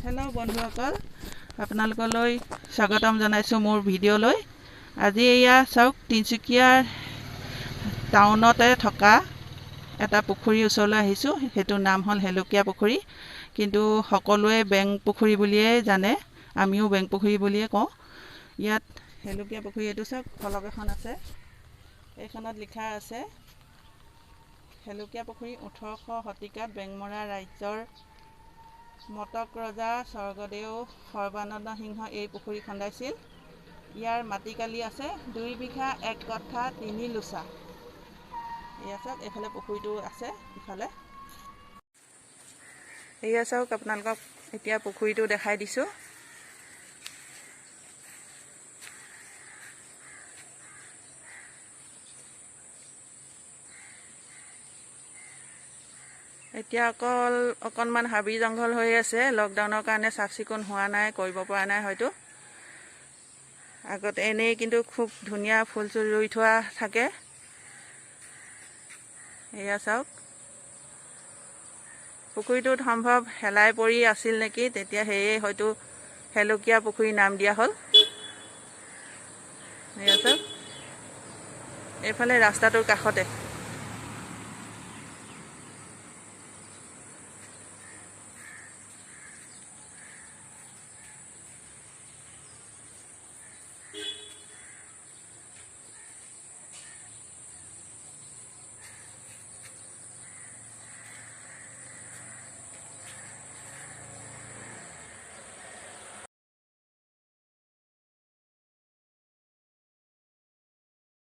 Hello' বন্ধুসকল, আপোনালোকলৈ স্বাগতম জনাইছোঁ মোৰ ভিডিঅ'লৈ। আজি এয়া চাওক, তিনিচুকীয়াৰ টাউনতে থকা এটা পুখুৰীৰ ওচৰলৈ আহিছোঁ। সেইটোৰ নাম হ'ল হেলুকীয়া পুখুৰী, কিন্তু সকলোৱে বেং পুখুৰী বুলিয়েই জানে, আমিও বেং পুখুৰী বুলিয়ে কওঁ। ইয়াত হেলুকীয়া পুখুৰী, এইটো চাওক ফলক এখন আছে, এইখনত লিখা আছে হেলুকীয়া পুখুৰী 1800 শতিকাত বেংমৰা ৰাজ্যৰ মটক ৰজা স্বৰ্গদেউ সৰ্বানন্দ সিংহ এই পুখুৰী খন্দাইছিল। ইয়াৰ মাটিকালি আছে 2 বিঘা 1 কঠা 3 লোচা। এয়া চাওক, এইফালে পুখুৰীটো আছে, ইফালে এয়া চাওক, আপোনালোকক এতিয়া পুখুৰীটো দেখাই দিছোঁ। এতিয়া অকণমান হাবি জংঘল হৈ আছে, লকডাউনৰ কাৰণে চাফ চিকুণ হোৱা নাই, কৰিব পৰা নাই হয়তো। আগতে এনেই কিন্তু খুব ধুনীয়া ফুল চুল ৰুই থোৱা থাকে। এয়া চাওক, পুখুৰীটোত সম্ভৱ শেলাই পৰি আছিল নেকি, তেতিয়া সেয়ে হয়তো হেলুকীয়া পুখুৰী নাম দিয়া হ'ল। এয়া চাওক, এইফালে ৰাস্তাটোৰ কাষতে